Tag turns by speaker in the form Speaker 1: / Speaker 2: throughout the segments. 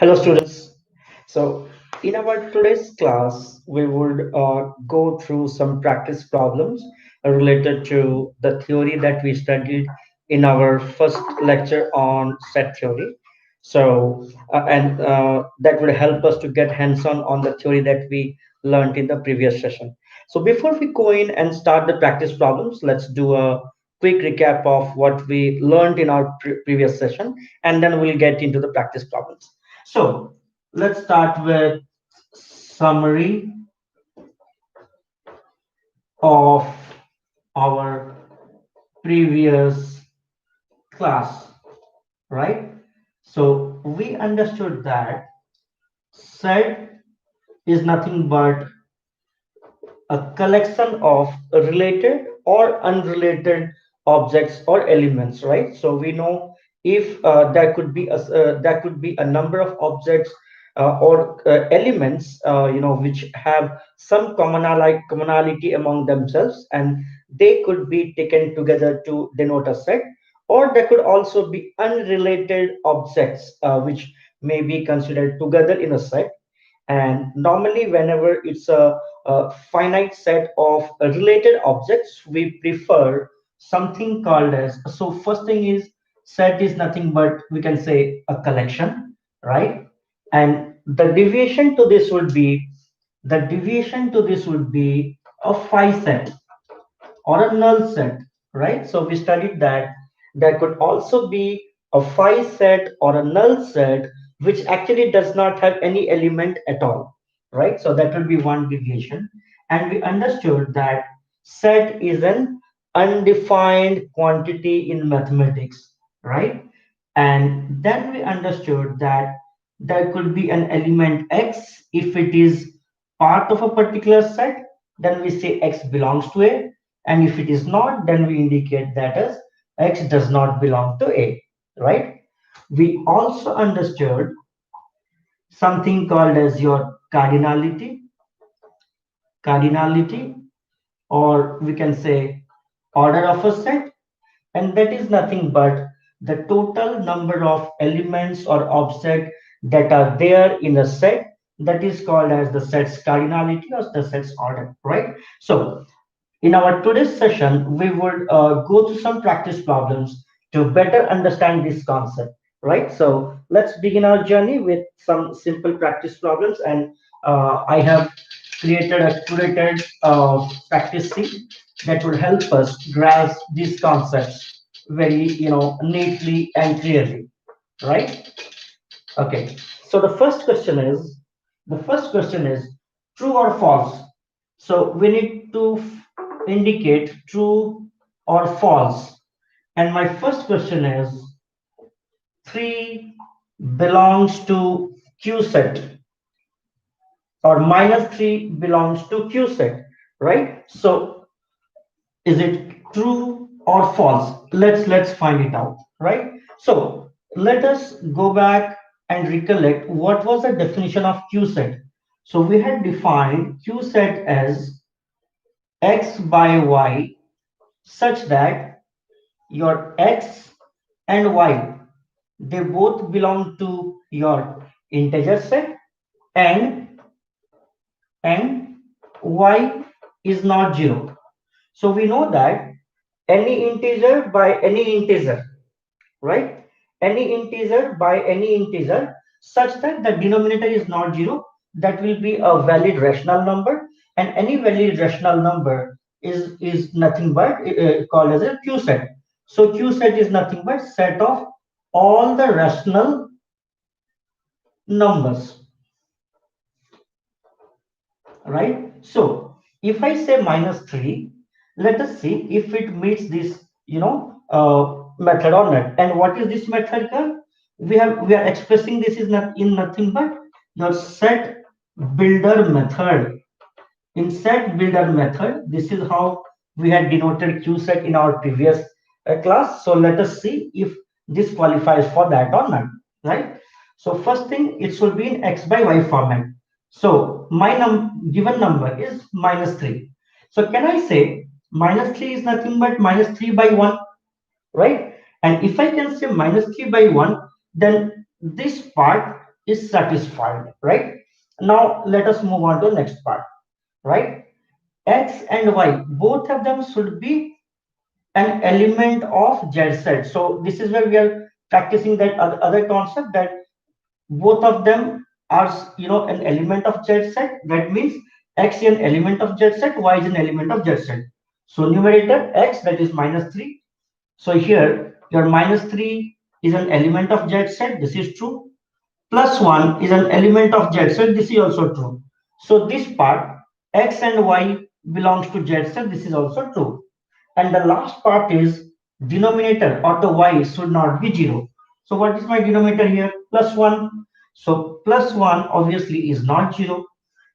Speaker 1: Hello, students. So, in our today's class, we would go through some practice problems related to the theory that we studied in our first lecture on set theory. So, and that would help us to get hands-on on the theory that we learned in the previous session. So, before we go in and start the practice problems, let's do a quick recap of what we learned in our previous session, and then we'll get into the practice problems. So let's start with summary of our previous class, right? So we understood that set is nothing but a collection of related or unrelated objects or elements, right? So we know if there could be a number of objects or elements, which have some commonality among themselves, and they could be taken together to denote a set. Or there could also be unrelated objects which may be considered together in a set, and normally whenever it's a finite set of related objects, we prefer something called as, so first thing is, set is nothing but, we can say, a collection, right? And the deviation to this would be a phi set or a null set, right? So we studied that there could also be a phi set or a null set which actually does not have any element at all, right? So that will be one deviation. And we understood that set is an undefined quantity in mathematics, right? And then we understood that there could be an element x if it is part of a particular set, then we say x belongs to A, and if it is not, then we indicate that as x does not belong to A, right? We also understood something called as your cardinality, or we can say order of a set, and that is nothing but the total number of elements or objects that are there in a set. That is called as the set's cardinality or the set's order, right? So in our today's session, we would go through some practice problems to better understand this concept, right? So let's begin our journey with some simple practice problems. And I have created a curated practice sheet that will help us grasp these concepts very, neatly and clearly, right? Okay. So the first question is true or false. So we need to indicate true or false. And my first question is 3 belongs to Q set, or -3 belongs to Q set, right? So is it true or false? Let's find it out, right? So let us go back and recollect what was the definition of Q set. So we had defined Q set as x by y such that your x and y, they both belong to your integer set, and and y is not 0. So we know that any integer by any integer, right? Any integer by any integer such that the denominator is not 0, that will be a valid rational number, and any valid rational number is nothing but called as a Q set. So Q set is nothing but set of all the rational numbers, right? So if I say -3, let us see if it meets this, method or not. And what is this method called? We are expressing this is not in nothing but your set builder method. In set builder method, this is how we had denoted Q set in our previous class. So let us see if this qualifies for that or not, right? So first thing, it should be in x by y format. So my given number is -3. So can I say -3 is nothing but -3 by 1, right? And if I can say -3 by 1, then this part is satisfied, right? Now let us move on to the next part, right? X and Y, both of them should be an element of Z set. So this is where we are practicing that other concept, that both of them are, an element of Z set. That means X is an element of Z set, Y is an element of Z set. So numerator X, that is minus 3. So here your minus 3 is an element of Z set. This is true. Plus 1 is an element of Z set. This is also true. So this part X and Y belongs to Z set. This is also true. And the last part is denominator or the y should not be 0. So what is my denominator here? Plus 1. So plus 1 obviously is not 0.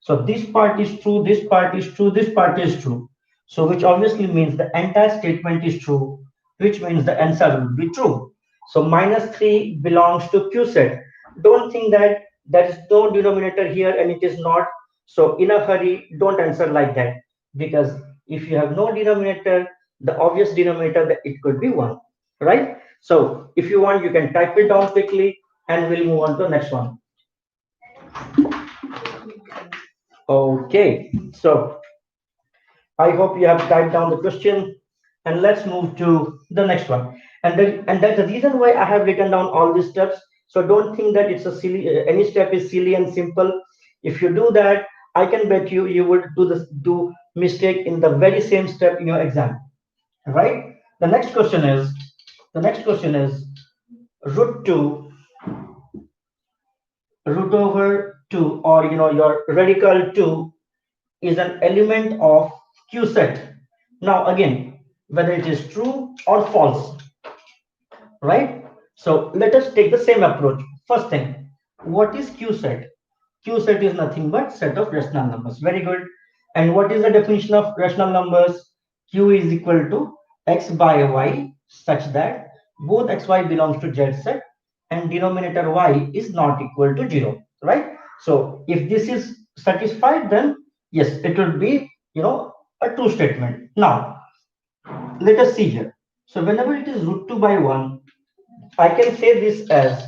Speaker 1: So this part is true, this part is true, this part is true. So which obviously means the entire statement is true, which means the answer will be true. So minus 3 belongs to Q set. Don't think that there is no denominator here and it is not. So in a hurry, don't answer like that, because if you have no denominator, the obvious denominator, that it could be 1, right? So if you want, you can type it down quickly and we'll move on to the next one. Okay, so I hope you have typed down the question, and let's move to the next one. And that's the reason why I have written down all these steps. So don't think that it's a silly, any step is silly and simple. If you do that, I can bet you would do mistake in the very same step in your exam, right? The next question is root 2, root over 2, or your radical 2 is an element of Q set. Now again, whether it is true or false, right? So let us take the same approach. First thing, what is Q set? Q set is nothing but set of rational numbers. Very good. And what is the definition of rational numbers? Q is equal to x by y such that both xy belongs to z set and denominator y is not equal to 0, right? So if this is satisfied, then yes, it would be, a true statement. Now, let us see here. So whenever it is root 2 by 1, I can say this as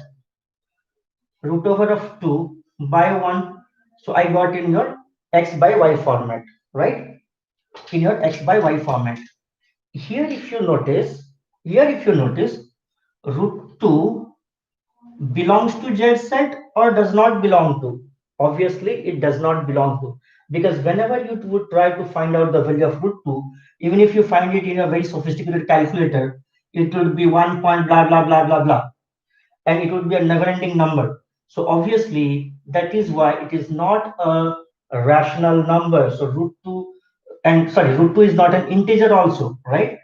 Speaker 1: root over of 2 by 1. So I got in your x by y format, right? In your x by y format. Here, if you notice, root 2 belongs to Z set or does not belong to? Obviously, it does not belong to, because whenever you would try to find out the value of root 2, even if you find it in a very sophisticated calculator, it would be 1 point blah blah blah blah blah, and it would be a never-ending number. So obviously, that is why it is not a rational number. So root 2, and sorry, root 2 is not an integer also, right?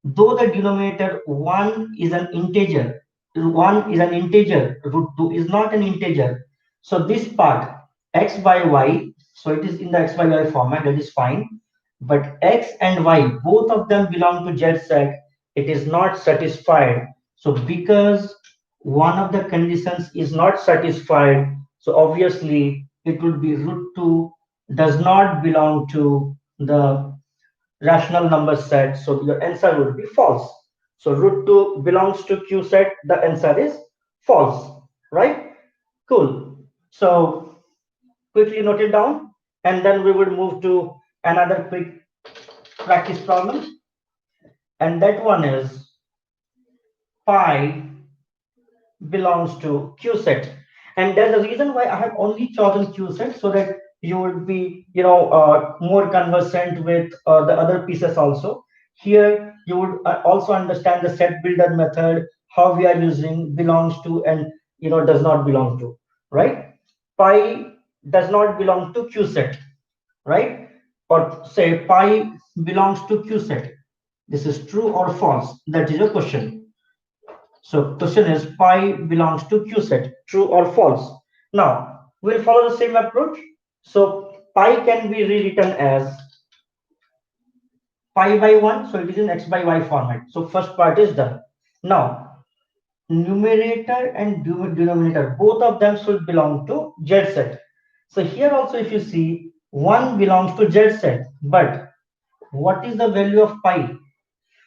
Speaker 1: Though the denominator 1 is an integer, root 2 is not an integer. So this part, x by y, so it is in the x by y format, that is fine. But x and y, both of them belong to Z set, it is not satisfied. So because one of the conditions is not satisfied, so obviously it would be root 2 does not belong to the rational number set, so your answer would be false. So root 2 belongs to Q set, the answer is false, right? Cool. So quickly note it down, and then we would move to another quick practice problem, and that one is pi belongs to Q set. And there's a reason why I have only chosen Q set, so that you would be, more conversant with the other pieces also. Here, you would also understand the set builder method, how we are using belongs to and, does not belong to, right? Pi does not belong to Q set, right? Or say pi belongs to Q set. This is true or false? That is your question. So question is pi belongs to Q set, true or false? Now we'll follow the same approach. So pi can be rewritten as pi by 1, so it is in x by y format. So first part is done. Now numerator and denominator, both of them should belong to Z set. So here also if you see 1 belongs to Z set, but what is the value of pi?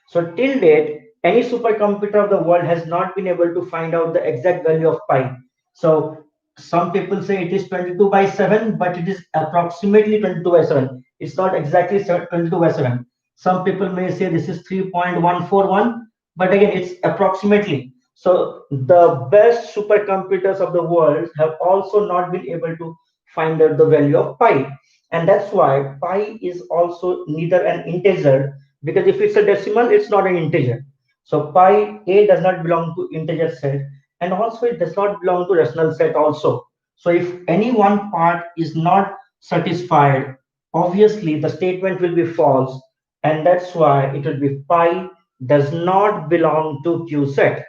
Speaker 1: So till date, any supercomputer of the world has not been able to find out the exact value of pi. So Some people say it is 22 by 7, but it is approximately 22 by 7. It's not exactly 22 by 7. Some people may say this is 3.141, but again, it's approximately. So the best supercomputers of the world have also not been able to find out the value of pi. And that's why pi is also neither an integer, because if it's a decimal, it's not an integer. So pi a does not belong to integer set, and also it does not belong to rational set also. So if any one part is not satisfied, obviously the statement will be false, and that's why it will be pi does not belong to q set.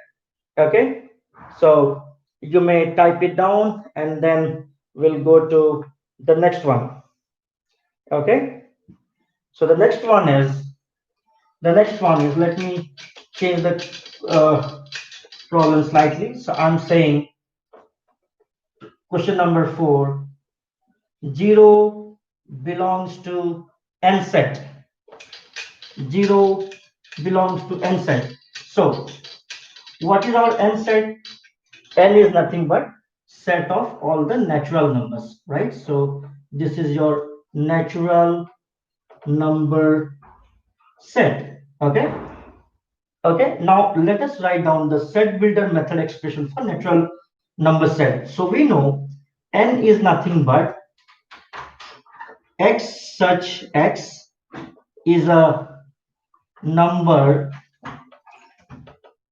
Speaker 1: Okay, so you may type it down and then we'll go to the next one. Okay, so the next one is let me change the problem slightly. So I'm saying question number 4, 0 belongs to n set. 0 belongs to n set. So what is our n set? N is nothing but set of all the natural numbers, right? So this is your natural number set. Okay. Okay. Now let us write down the set builder method expression for natural number set. So we know n is nothing but x such x is a number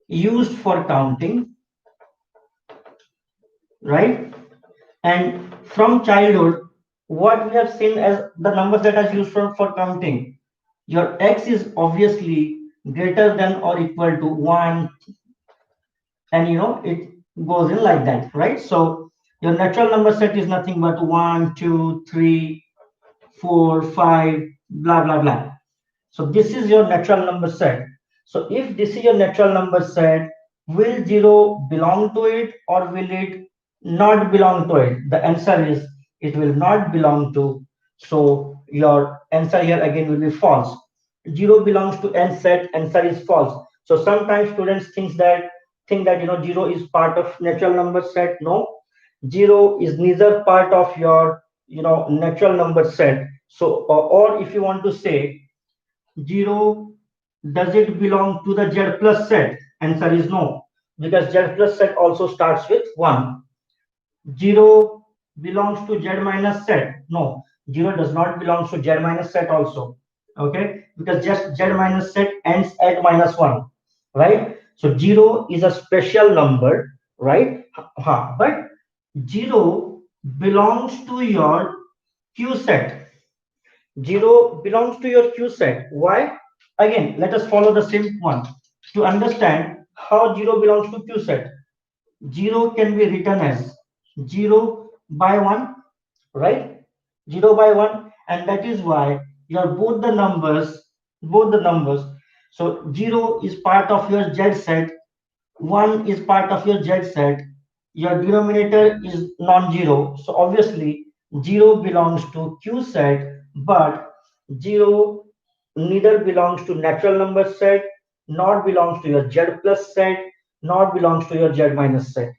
Speaker 1: used for counting, right? And from childhood, what we have seen as the numbers that are used for counting, your x is obviously greater than or equal to 1, and it goes in like that, right? So your natural number set is nothing but 1, 2, 3, 4, 5, blah blah blah. So this is your natural number set. So if this is your natural number set, will 0 belong to it or will it not belong to it? The answer is it will not belong to. So your answer here again will be false. 0 belongs to n set, answer is false. So sometimes students think that 0 is part of natural number set. No, 0 is neither part of your natural number set. So or if you want to say 0, does it belong to the Z plus set? Answer is no, because Z plus set also starts with 1. 0 belongs to Z minus set. No, 0 does not belong to Z minus set also. Okay, because just Z minus set ends at -1, right? So 0 is a special number, right? But 0 belongs to your Q set. 0 belongs to your Q set. Why? Again, let us follow the same one. To understand how 0 belongs to Q set, 0 can be written as 0 by 1, right? 0 by 1, and that is why your both the numbers. So 0 is part of your Z set, 1 is part of your Z set, your denominator is non-zero. So obviously 0 belongs to Q set, but 0 neither belongs to natural number set, nor belongs to your Z plus set, nor belongs to your Z minus set,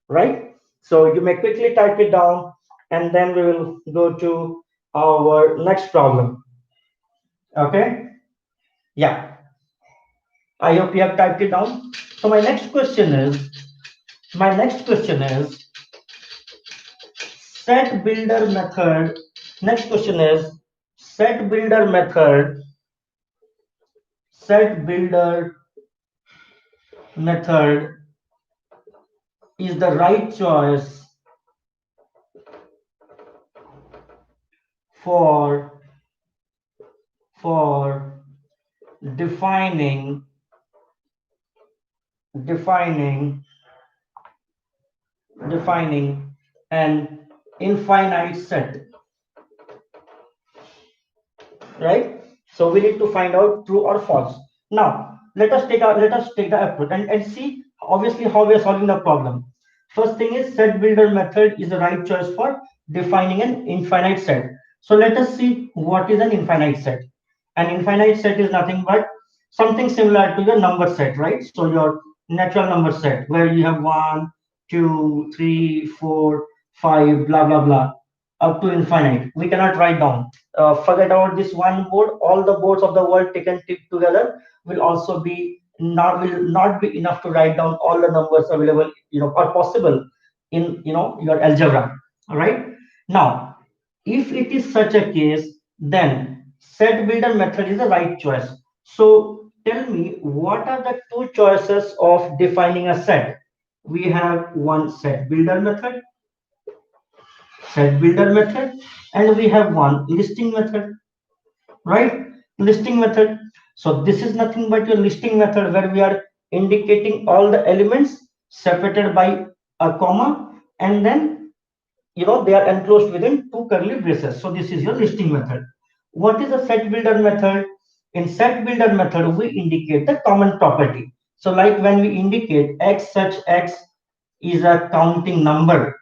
Speaker 1: right? So you may quickly type it down and then we will go to our next problem. Okay? Yeah, I hope you have typed it down. So my next question is set builder method. Next question is set builder method. Set builder method is the right choice for for defining defining defining an infinite set, right? So we need to find out true or false. Now let us take the approach and see obviously how we are solving the problem. First thing is set builder method is the right choice for defining an infinite set. So let us see what is an infinite set. An infinite set is nothing but something similar to your number set, right? So your natural number set where you have 1, 2, 3, 4. 5, blah blah blah, up to infinite. We cannot write down. Forget about this one board. All the boards of the world taken together will also be not be enough to write down all the numbers available, or possible in your algebra. All right. Now, if it is such a case, then set builder method is the right choice. So tell me, what are the two choices of defining a set? We have one set builder method, and we have one listing method, right? Listing method. So this is nothing but your listing method, where we are indicating all the elements separated by a comma, and then they are enclosed within two curly braces. So this is your listing method. What is a set builder method? In set builder method, we indicate the common property. So like when we indicate x such x is a counting number,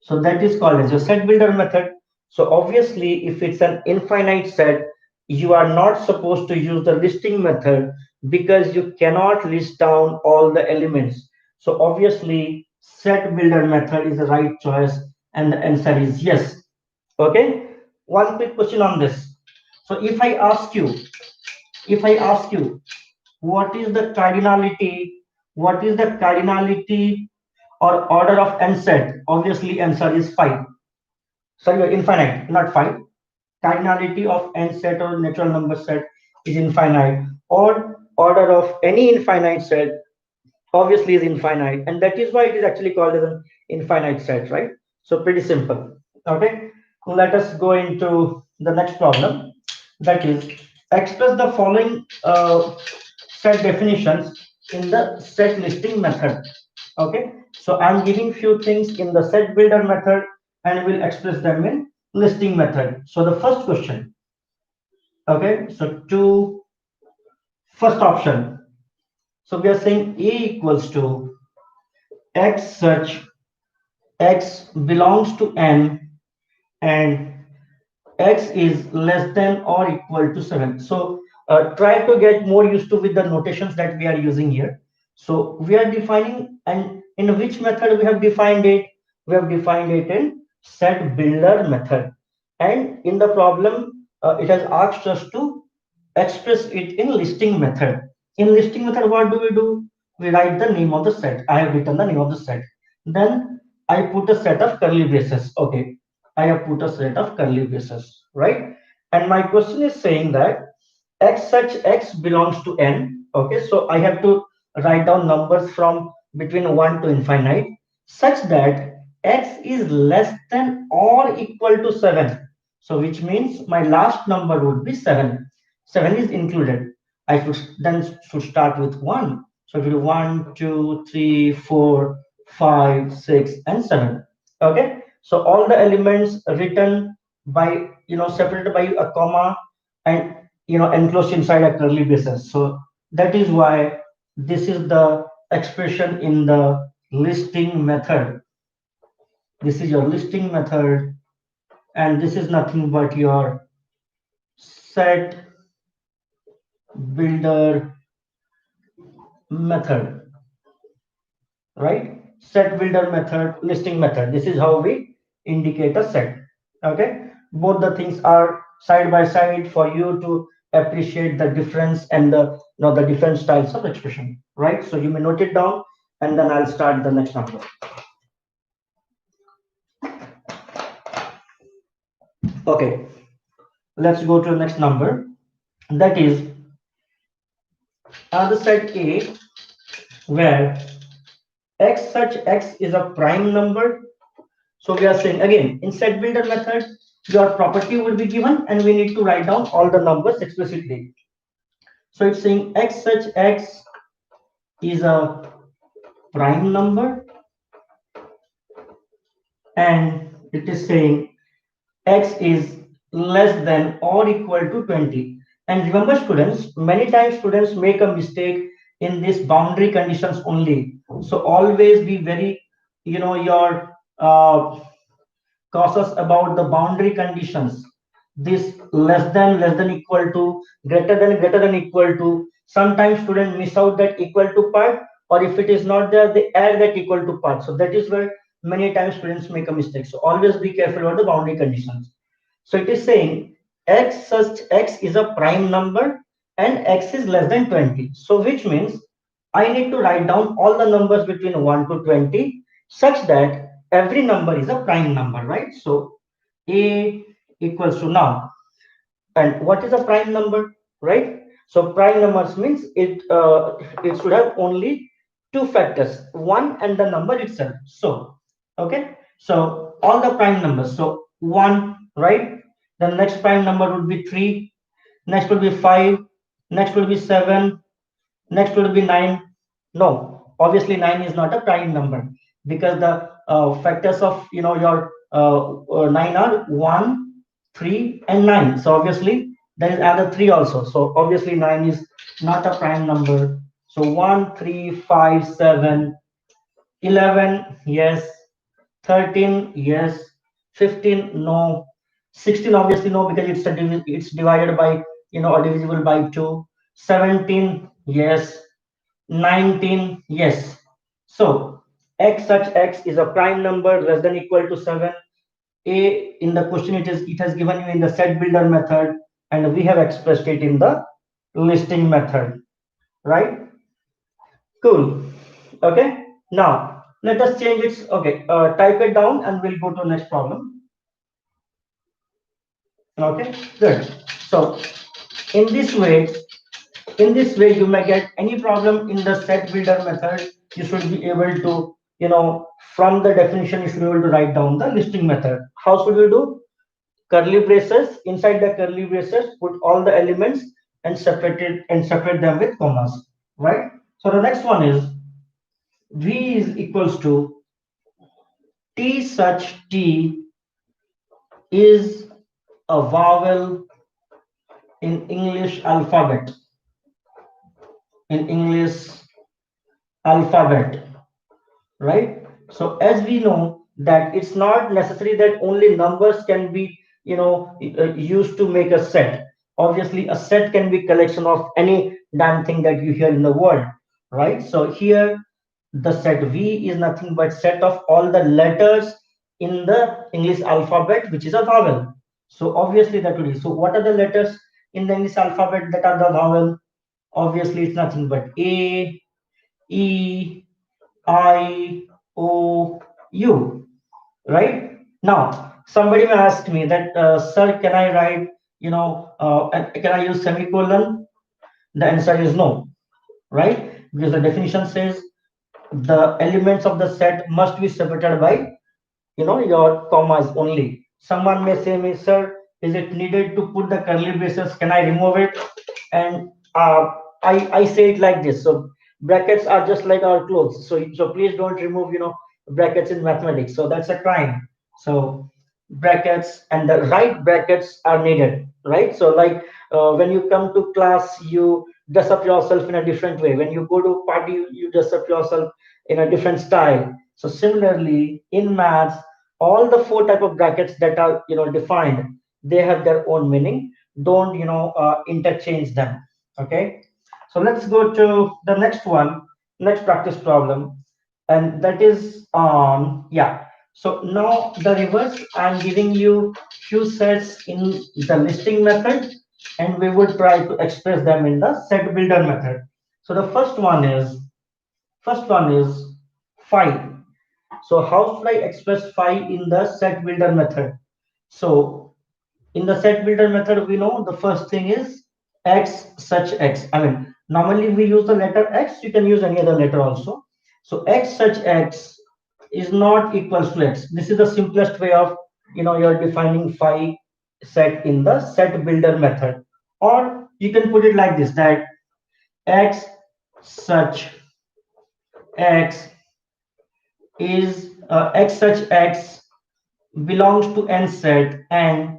Speaker 1: so that is called as a set builder method. So obviously, if it's an infinite set, you are not supposed to use the listing method, because you cannot list down all the elements. So obviously, set builder method is the right choice, and the answer is yes. Okay. One quick question on this. So if I ask you, what is the cardinality? What is the cardinality or order of n set? Obviously, answer is 5. Sorry, infinite, not 5. Cardinality of n set or natural number set is infinite, or order of any infinite set obviously is infinite, and that is why it is actually called as an infinite set, right? So pretty simple. Okay, let us go into the next problem. That is, express the following set definitions in the set listing method. Okay, so I'm giving few things in the set builder method, and will express them in listing method. So the first question. Okay, so to first option. So we are saying A equals to x such x belongs to n, and x is less than or equal to 7. So try to get more used to with the notations that we are using here. So we are defining, and in which method we have defined it? We have defined it in set builder method. And in the problem, it has asked us to express it in listing method. In listing method, what do? We write the name of the set. I have written the name of the set. Then I put a set of curly braces. Okay, I have put a set of curly braces, right? And my question is saying that x such x belongs to n. Okay, so I have to write down numbers from between 1 to infinite, such that x is less than or equal to 7. So which means my last number would be 7. 7 is included. I should start with 1. So if you do 1, 2, 3, 4, 5, 6, and 7. Okay, so all the elements written by, separated by a comma, and enclosed inside a curly braces. So that is why this is the expression in the listing method. This is your listing method, and this is nothing but your set builder method, right? Set builder method, listing method. This is how we indicate a set. Okay, both the things are side by side for you to appreciate the difference, and the different styles of expression, right? So you may note it down, and then I'll start the next number. Okay, let's go to the next number. That is the set A, where x such x is a prime number. So we are saying again, in set builder method, your property will be given, and we need to write down all the numbers explicitly. So it's saying x such x is a prime number, and it is saying x is less than or equal to 20. And remember, students, many times students make a mistake in this boundary conditions only. So always be very, your cautious about the boundary conditions. This less than equal to, greater than equal to. Sometimes students miss out that equal to part, or if it is not there, they add that equal to part. So that is where many times students make a mistake. So always be careful about the boundary conditions. So it is saying x such x is a prime number and x is less than 20. So which means I need to write down all the numbers between 1 to 20 such that every number is a prime number, right? So a equals to now. And what is a prime number, right? So prime numbers means it should have only two factors, one and the number itself. So okay, so all the prime numbers. So one, right? The next prime number would be three. Next would be five. Next would be seven. Next would be 9. No, obviously 9 is not a prime number because the factors of your 9 are 1, 3, and 9. So obviously there is other 3 also. So obviously 9 is not a prime number. So 1, 3, 5, 7, 11, yes. 13, yes. 15, no. 16, obviously no, because it's divided by or divisible by 2. 17, yes. 19, yes. So x such x is a prime number less than equal to 7. A in the question it has given you in the set builder method, and we have expressed it in the listing method, right? Cool. Okay. Now let us change it. Okay. Type it down and we'll go to next problem. Okay. Good. So in this way, you may get any problem in the set builder method. You should be able to, from the definition, you should be able to write down the listing method. How should we do? Curly braces. Inside the curly braces, put all the elements and separate them with commas. Right. So the next one is V is equals to T such T is a vowel in English alphabet. In English alphabet. Right? So as we know that it's not necessary that only numbers can be used to make a set. Obviously a set can be collection of any damn thing that you hear in the world, right? So here the set V is nothing but set of all the letters in the English alphabet which is a vowel. So obviously that will be, so what are the letters in the English alphabet that are the vowel? Obviously it's nothing but A, E, I, O, U, right? Now, somebody may ask me that, sir, can I write, can I use semicolon? The answer is no, right? Because the definition says the elements of the set must be separated by your commas only. Someone may say me, sir, is it needed to put the curly braces? Can I remove it? And I say it like this. So brackets are just like our clothes. So please don't remove brackets in mathematics. So that's a crime. So brackets and the right brackets are needed, right? So like when you come to class, you dress up yourself in a different way. When you go to party, you dress up yourself in a different style. So similarly, in maths, all the four type of brackets that are defined, they have their own meaning. Don't interchange them. Okay. So let's go to the next one, next practice problem, and that is yeah. So now the reverse, I'm giving you few sets in the listing method, and we will try to express them in the set builder method. So the first one is phi. So how should I express phi in the set builder method? So in the set builder method, we know the first thing is x such x. I mean, normally we use the letter x. You can use any other letter also. So x such x is not equals to x. This is the simplest way of you're defining phi set in the set builder method. Or you can put it like this, that x such x is x such x belongs to n set and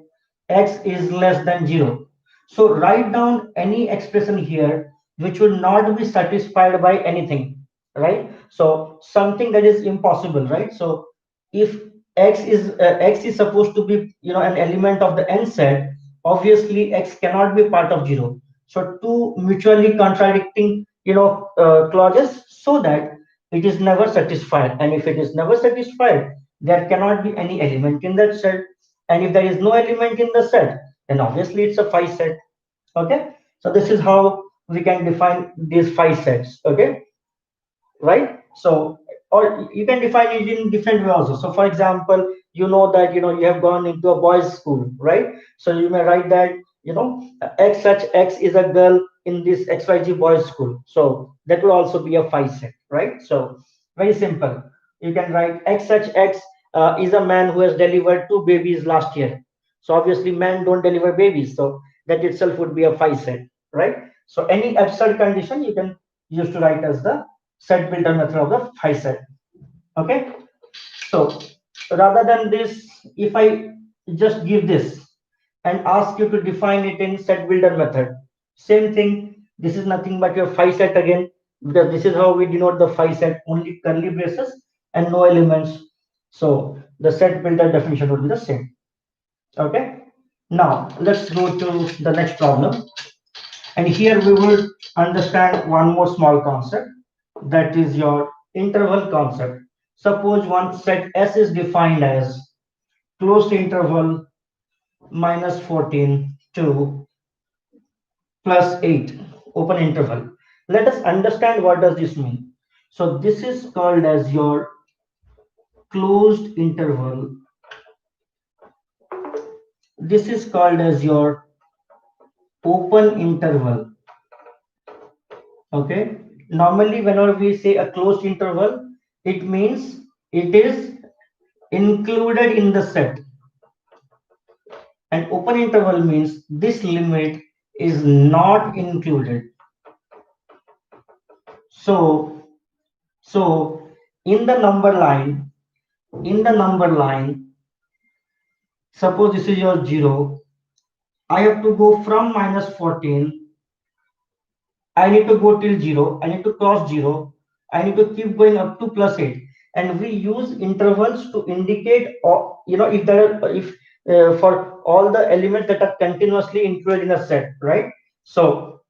Speaker 1: x is less than 0. So write down any expression here which will not be satisfied by anything, right? So something that is impossible, right? So if x is supposed to be an element of the n set, obviously x cannot be part of 0. So two mutually contradicting clauses, so that it is never satisfied. And if it is never satisfied, there cannot be any element in that set. And if there is no element in the set, then obviously it's a phi set. Okay, so this is how we can define these phi sets. Okay, right? So, or you can define it in different way also. So for example, you know that you have gone into a boys school, right? So you may write that x such x is a girl in this xyz boys school, so that will also be a phi set, right? So very simple, you can write x such x is a man who has delivered two babies last year. So obviously men don't deliver babies, so that itself would be a phi set, right? So any absurd condition you can use to write as the set builder method of the phi set. Okay, so rather than this, if I just give this and ask you to define it in set builder method, same thing. This is nothing but your phi set again, because this is how we denote the phi set, only curly braces and no elements. So the set builder definition would be the same. Okay, now let's go to the next problem. And here we will understand one more small concept, that is your interval concept. Suppose one set S is defined as closed interval minus 14 to plus 8 open interval. Let us understand what does this mean. So this is called as your closed interval. This is called as your open interval. Okay. Normally, whenever we say a closed interval, it means it is included in the set. And open interval means this limit is not included. So, so in the number line, suppose this is your 0, I have to go from minus 14, I need to go till 0, I need to cross 0, I need to keep going up to plus 8. And we use intervals to indicate, or if there are, if for all the elements that are continuously included in a set, right? So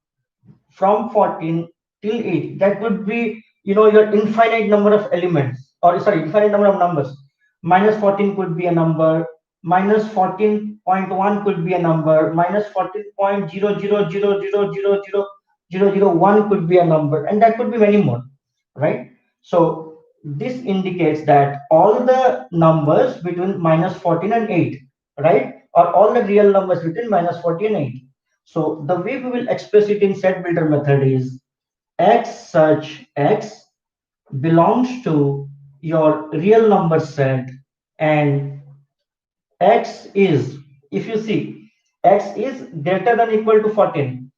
Speaker 1: from 14 till 8, that would be your infinite number of elements, or sorry, infinite number of numbers. Minus 14 could be a number, minus 14.1 could be a number, minus 14.000000001 could be a number, and that could be many more, right? So this indicates that all the numbers between minus 14 and 8, right, or all the real numbers between minus 14 and 8. So the way we will express it in set builder method is x such x belongs to your real number set, and x is, if you see, x is greater than equal to 14,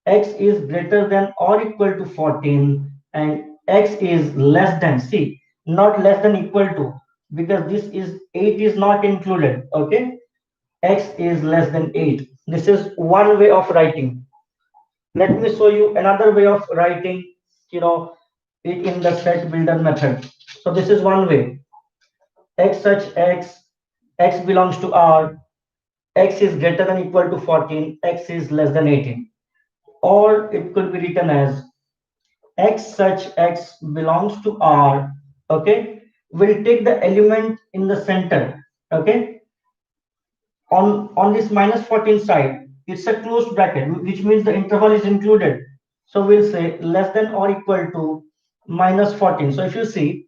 Speaker 1: x is greater than or equal to 14, and x is less than, see, not less than equal to, because this is 8 is not included. Okay, x is less than 8. This is one way of writing. Let me show you another way of writing, you know, it in the set builder method. So this is one way. X such x, x belongs to R, x is greater than equal to 14, x is less than 18. Or it could be written as x such x belongs to R, okay, will take the element in the center, okay. On this minus 14 side, it's a closed bracket, which means the interval is included. So we'll say less than or equal to minus 14. So if you see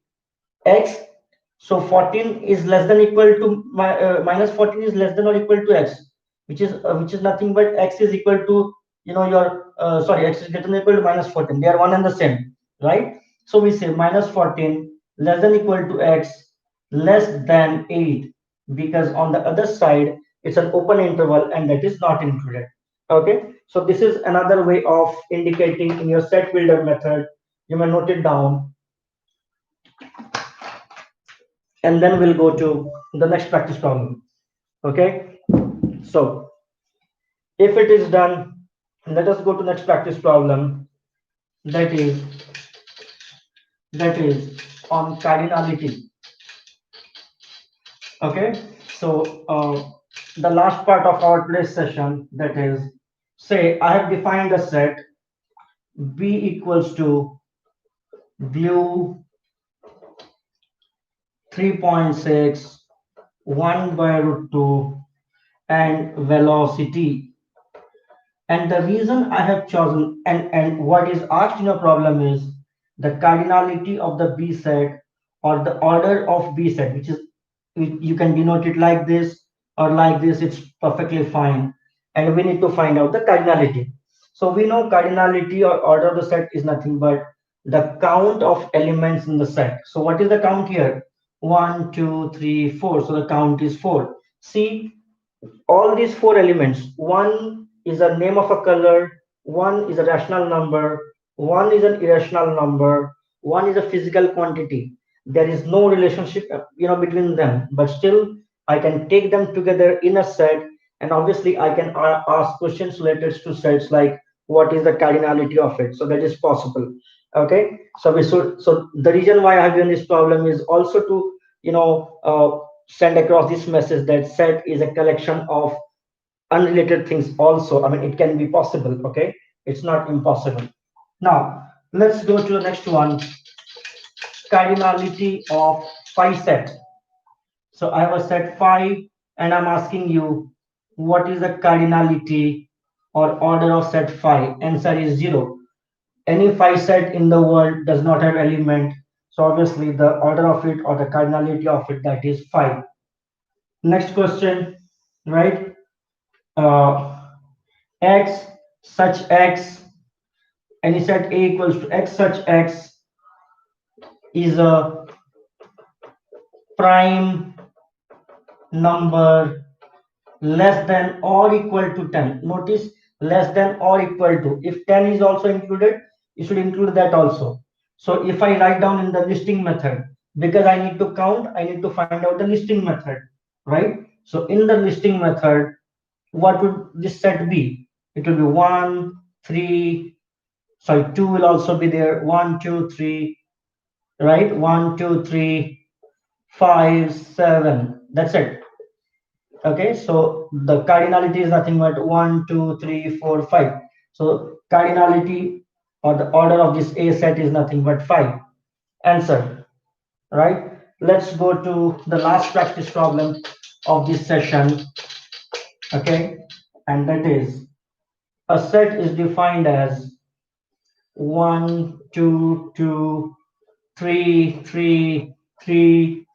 Speaker 1: x, so 14 is less than equal to minus 14 is less than or equal to x, which is nothing but x is equal to your sorry, x is greater than or equal to minus 14. They are one and the same, right? So we say minus 14 less than equal to x less than 8, because on the other side it's an open interval and that is not included. Okay, so this is another way of indicating in your set builder method. You may note it down, and then we'll go to the next practice problem. Okay, so if it is done, let us go to next practice problem, that is on cardinality. Okay, so the last part of our today's session, that is, say I have defined a set B equals to glue 3.6, 1 by root 2, and velocity. And the reason I have chosen and what is asked in a problem is the cardinality of the B set or the order of B set, which is you can denote it like this or like this, it's perfectly fine. And we need to find out the cardinality. So we know cardinality or order of the set is nothing but the count of elements in the set. So what is the count here? 1, 2, 3, 4. So the count is 4. See, all these four elements, one is a name of a color, one is a rational number, one is an irrational number, one is a physical quantity. There is no relationship between them, but still I can take them together in a set, and obviously I can ask questions related to sets like what is the cardinality of it. So that is possible. Okay, so the reason why I have given this problem is also to send across this message that set is a collection of unrelated things also. I mean, it can be possible. Okay, it's not impossible. Now let's go to the next one, cardinality of phi set. So I have a set phi, and I'm asking you what is the cardinality or order of set phi. Answer is 0. Any phi set in the world does not have element, so obviously the order of it or the cardinality of it, that is phi. Next question, right? uh, X such X, any set A equals to X such X is a prime number less than or equal to 10. Notice less than or equal to. If 10 is also included, you should include that also. So if I write down in the listing method, because I need to count, I need to find out the listing method, right? So in the listing method, what would this set be? It will be 1, 3, sorry, 2 will also be there. 1, 2, 3, right? 1, 2, 3, 5, 7. That's it. Okay, so the cardinality is nothing but 1, 2, 3, 4, 5. So cardinality or the order of this A set is nothing but 5. Answer, right? Let's go to the last practice problem of this session. Okay, and that is a set is defined as 1, 2, 2, 3, 3, 3,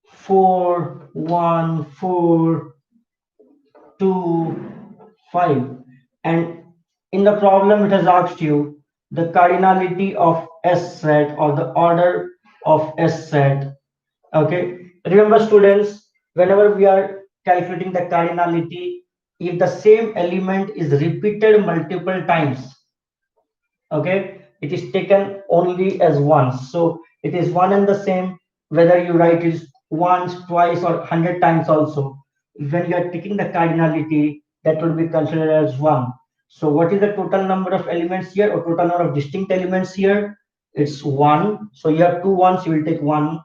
Speaker 1: 4, 1, 4, 2, 5. And in the problem, it has asked you the cardinality of S set or the order of S set. Okay. Remember, students, whenever we are calculating the cardinality, if the same element is repeated multiple times, okay, it is taken only as once. So it is one and the same whether you write it once, twice, or 100 times also. When you are taking the cardinality, that will be considered as one. So what is the total number of elements here or total number of distinct elements here? It's one. So you have two ones, you will take one.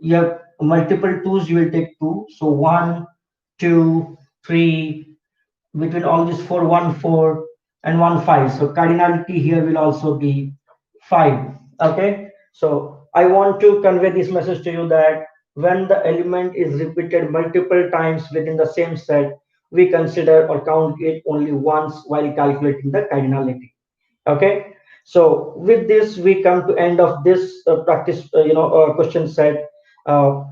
Speaker 1: You have multiple twos, you will take two. So one, two, three, between all these four, 1 4 and 1 5. So cardinality here will also be 5. Okay, so I want to convey this message to you that when the element is repeated multiple times within the same set, we consider or count it only once while calculating the cardinality. Okay, so with this we come to end of this practice question set.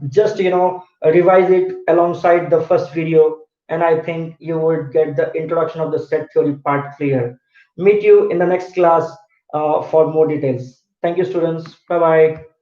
Speaker 1: Just revise it alongside the first video, and I think you would get the introduction of the set theory part clear. Meet you in the next class for more details. Thank you, students. Bye bye.